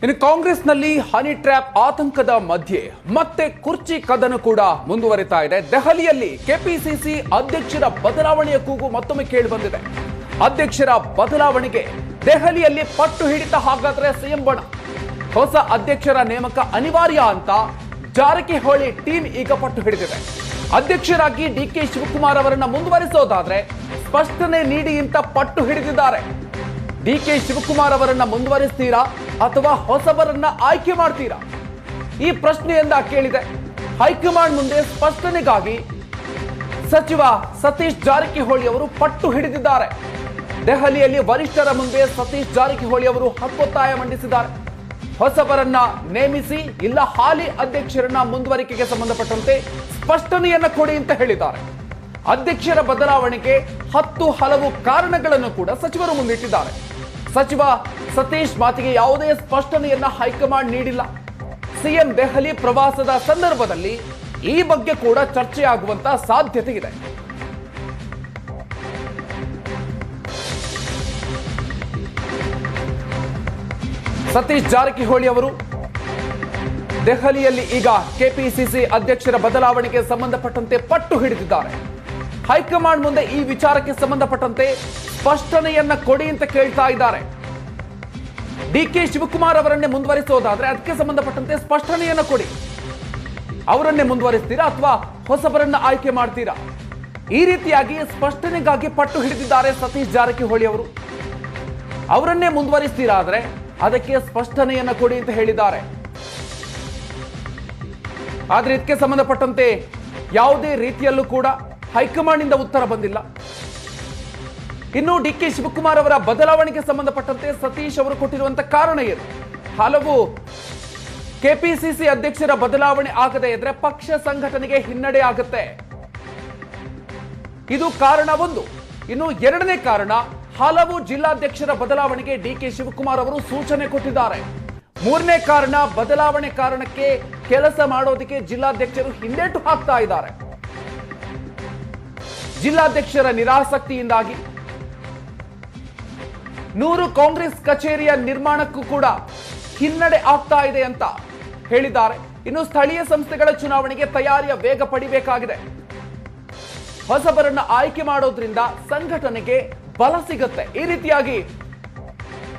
ಇನ್ನು ಕಾಂಗ್ರೆಸ್ನಲ್ಲಿ honey trap ಆತಂಕದ ಮಧ್ಯೆ ಮತ್ತೆ ಕುರ್ಚಿ ಕದನ ಕೂಡ ಮುಂದುವರಿತಾ ಇದೆ. ದೆಹಲಿಯಲ್ಲಿ ಕೆಪಿಸಿಸಿ ಅಧ್ಯಕ್ಷರ ಬದಲಾವಣೆಯ ಕೂಗು ಮತ್ತೊಮ್ಮೆ ಕೇಳಿ ಬಂದಿದೆ. ಅಧ್ಯಕ್ಷರ ಬದಲಾವಣೆಗೆ ದೆಹಲಿಯಲ್ಲಿ ಪಟ್ಟು ಹಿಡಿತ. ಹಾಗಾದ್ರೆ ಸಿಎಂ ಬಣ ಹೊಸ ಅಧ್ಯಕ್ಷರ ನೇಮಕ ಅನಿವಾರ್ಯ ಅಂತ ಜಾರಕಿಹೊಳಿ ಟೀಮ್ ಈಗ ಪಟ್ಟು ಹಿಡಿದಿದೆ. ಅಧ್ಯಕ್ಷರಾಗಿ ಡಿಕೆ ಶಿವಕುಮಾರ್ ಅವರನ್ನ ಮುಂದುವರಿಸೋದಾದ್ರೆ ಸ್ಪಷ್ಟನೆ ನೀಡಿ ಅಂತ ಪಟ್ಟು ಹಿಡಿದಿದ್ದಾರೆ. ಡಿಕೆ ಶಿವಕುಮಾರ್ ಅವರನ್ನ ಮುಂದುವರಿಸ್ತೀರಾ ಅಥವಾ ಹೊಸಬರನ್ನ ಆಯ್ಕೆ ಮಾಡ್ತೀರಾ? ಈ ಪ್ರಶ್ನೆಯನ್ನ ಕೇಳಿದೆ. ಹೈಕಮಾಂಡ್ ಮುಂದೆ ಸ್ಪಷ್ಟನೆಗಾಗಿ ಸಚಿವ ಸತೀಶ್ ಜಾರಕಿಹೊಳಿ ಅವರು ಪಟ್ಟು ಹಿಡಿದಿದ್ದಾರೆ. ದೆಹಲಿಯಲ್ಲಿ ವರಿಷ್ಠರ ಮುಂದೆ ಸತೀಶ್ ಜಾರಕಿಹೊಳಿ ಅವರು ಹಕ್ಕೊತ್ತಾಯ ಮಂಡಿಸಿದ್ದಾರೆ. ಹೊಸಬರನ್ನ ನೇಮಿಸಿ ಇಲ್ಲ ಹಾಲಿ ಅಧ್ಯಕ್ಷರನ್ನ ಮುಂದುವರಿಕೆಗೆ ಸಂಬಂಧಪಟ್ಟಂತೆ ಸ್ಪಷ್ಟನೆಯನ್ನ ಕೊಡಿ ಅಂತ ಹೇಳಿದ್ದಾರೆ. ಅಧ್ಯಕ್ಷರ ಬದಲಾವಣೆಗೆ ಹಲವು ಕಾರಣಗಳನ್ನು ಕೂಡ ಸಚಿವರು ಮುಂದಿಟ್ಟಿದ್ದಾರೆ. ಸಚಿವ ಸತೀಶ್ ಮಾತಿಗೆ ಯಾವುದೇ ಸ್ಪಷ್ಟನೆಯನ್ನ ಹೈಕಮಾಂಡ್ ನೀಡಿಲ್ಲ. ಸಿಎಂ ದೆಹಲಿ ಪ್ರವಾಸದ ಸಂದರ್ಭದಲ್ಲಿ ಈ ಬಗ್ಗೆ ಕೂಡ ಚರ್ಚೆಯಾಗುವಂತ ಸಾಧ್ಯತೆ ಇದೆ. ಸತೀಶ್ ಜಾರಕಿಹೊಳಿ ಅವರು ದೆಹಲಿಯಲ್ಲಿ ಈಗ ಕೆಪಿಸಿಸಿ ಅಧ್ಯಕ್ಷರ ಬದಲಾವಣೆಗೆ ಸಂಬಂಧಪಟ್ಟಂತೆ ಪಟ್ಟು ಹಿಡಿದಿದ್ದಾರೆ. ಹೈಕಮಾಂಡ್ ಮುಂದೆ ಈ ವಿಚಾರಕ್ಕೆ ಸಂಬಂಧಪಟ್ಟಂತೆ ಸ್ಪಷ್ಟನೆಯನ್ನ ಕೊಡಿ ಅಂತ ಕೇಳ್ತಾ ಇದ್ದಾರೆ. ಡಿಕೆ ಶಿವಕುಮಾರ್ ಅವರನ್ನೇ ಮುಂದುವರಿಸೋದಾದ್ರೆ ಅದಕ್ಕೆ ಸಂಬಂಧಪಟ್ಟಂತೆ ಸ್ಪಷ್ಟನೆಯನ್ನ ಕೊಡಿ. ಅವರನ್ನೇ ಮುಂದುವರಿಸ್ತೀರಾ ಅಥವಾ ಹೊಸಬರನ್ನ ಆಯ್ಕೆ ಮಾಡ್ತೀರಾ? ಈ ರೀತಿಯಾಗಿ ಸ್ಪಷ್ಟನೆಗಾಗಿ ಪಟ್ಟು ಹಿಡಿದಿದ್ದಾರೆ ಸತೀಶ್ ಜಾರಕಿಹೊಳಿ ಅವರು. ಅವರನ್ನೇ ಮುಂದುವರಿಸ್ತೀರಾ ಆದ್ರೆ ಅದಕ್ಕೆ ಸ್ಪಷ್ಟನೆಯನ್ನ ಕೊಡಿ ಅಂತ ಹೇಳಿದ್ದಾರೆ. ಆದ್ರೆ ಇದಕ್ಕೆ ಸಂಬಂಧಪಟ್ಟಂತೆ ಯಾವುದೇ ರೀತಿಯಲ್ಲೂ ಕೂಡ ಹೈಕಮಾಂಡ್ ಇಂದ ಉತ್ತರ ಬಂದಿಲ್ಲ. ಇನ್ನು ಡಿಕೆ ಶಿವಕುಮಾರ್ ಅವರ ಬದಲಾವಣೆಗೆ ಸಂಬಂಧಪಟ್ಟಂತೆ ಸತೀಶ್ ಅವರು ಕೊಟ್ಟಿರುವಂತಹ ಕಾರಣ ಏನು? ಹಲವು ಕೆಪಿಸಿಸಿ ಅಧ್ಯಕ್ಷರ ಬದಲಾವಣೆ ಆಗದೇ ಇದ್ರೆ ಪಕ್ಷ ಸಂಘಟನೆಗೆ ಹಿನ್ನಡೆ ಆಗುತ್ತೆ. ಇದು ಕಾರಣ ಒಂದು. ಇನ್ನು ಎರಡನೇ ಕಾರಣ, ಹಲವು ಜಿಲ್ಲಾಧ್ಯಕ್ಷರ ಬದಲಾವಣೆಗೆ ಡಿಕೆ ಶಿವಕುಮಾರ್ ಅವರು ಸೂಚನೆ ಕೊಟ್ಟಿದ್ದಾರೆ. ಮೂರನೇ ಕಾರಣ, ಬದಲಾವಣೆ ಕಾರಣಕ್ಕೆ ಕೆಲಸ ಮಾಡೋದಕ್ಕೆ ಜಿಲ್ಲಾಧ್ಯಕ್ಷರು ಹಿಂದೇಟು ಹಾಕ್ತಾ ಇದ್ದಾರೆ. ಜಿಲ್ಲಾಧ್ಯಕ್ಷರ ನಿರಾಸಕ್ತಿಯಿಂದಾಗಿ 100 ಕಾಂಗ್ರೆಸ್ ಕಚೇರಿಯ ನಿರ್ಮಾಣಕ್ಕೂ ಕೂಡ ಹಿನ್ನಡೆ ಆಗ್ತಾ ಇದೆ ಅಂತ ಹೇಳಿದ್ದಾರೆ. ಇನ್ನು ಸ್ಥಳೀಯ ಸಂಸ್ಥೆಗಳ ಚುನಾವಣೆಗೆ ತಯಾರಿಯ ವೇಗ ಪಡಿಬೇಕಾಗಿದೆ. ಹೊಸಬರನ್ನ ಆಯ್ಕೆ ಮಾಡೋದ್ರಿಂದ ಸಂಘಟನೆಗೆ ಬಲ ಸಿಗುತ್ತೆ. ಈ ರೀತಿಯಾಗಿ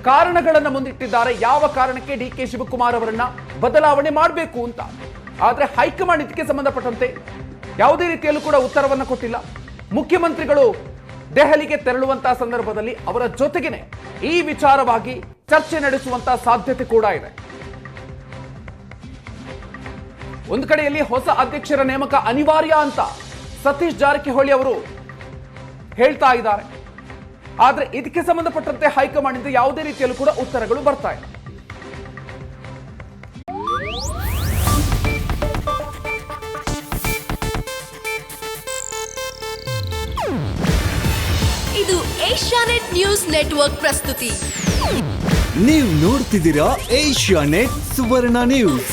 ಕಾರಣಗಳನ್ನು ಮುಂದಿಟ್ಟಿದ್ದಾರೆ. ಯಾವ ಕಾರಣಕ್ಕೆ ಡಿಕೆ ಶಿವಕುಮಾರ್ ಅವರನ್ನ ಬದಲಾವಣೆ ಮಾಡಬೇಕು ಅಂತ. ಆದ್ರೆ ಹೈಕಮಾಂಡ್ ಇದಕ್ಕೆ ಸಂಬಂಧಪಟ್ಟಂತೆ ಯಾವುದೇ ರೀತಿಯಲ್ಲೂ ಕೂಡ ಉತ್ತರವನ್ನು ಕೊಟ್ಟಿಲ್ಲ. ಮುಖ್ಯಮಂತ್ರಿಗಳು ದೆಹಲಿಗೆ ತೆರಳುವಂತಹ ಸಂದರ್ಭದಲ್ಲಿ ಅವರ ಜೊತೆಗೇನೆ ಈ ವಿಚಾರವಾಗಿ ಚರ್ಚೆ ನಡೆಸುವಂತಹ ಸಾಧ್ಯತೆ ಕೂಡ ಇದೆ. ಒಂದು ಕಡೆಯಲ್ಲಿ ಹೊಸ ಅಧ್ಯಕ್ಷರ ನೇಮಕ ಅನಿವಾರ್ಯ ಅಂತ ಸತೀಶ್ ಜಾರಕಿಹೊಳಿ ಅವರು ಹೇಳ್ತಾ ಇದ್ದಾರೆ. ಆದ್ರೆ ಇದಕ್ಕೆ ಸಂಬಂಧಪಟ್ಟಂತೆ ಹೈಕಮಾಂಡ್ ಇಂದ ಯಾವುದೇ ರೀತಿಯಲ್ಲೂ ಕೂಡ ಉತ್ತರಗಳು ಬರ್ತಾ ಇಲ್ಲ. ಇದು ಏಷ್ಯಾನೆಟ್ ನ್ಯೂಸ್ ನೆಟ್ವರ್ಕ್ ಪ್ರಸ್ತುತಿ. ನೀವು ನೋಡ್ತಿದ್ದೀರಾ ಏಷ್ಯಾನೆಟ್ ಸುವರ್ಣ ನ್ಯೂಸ್.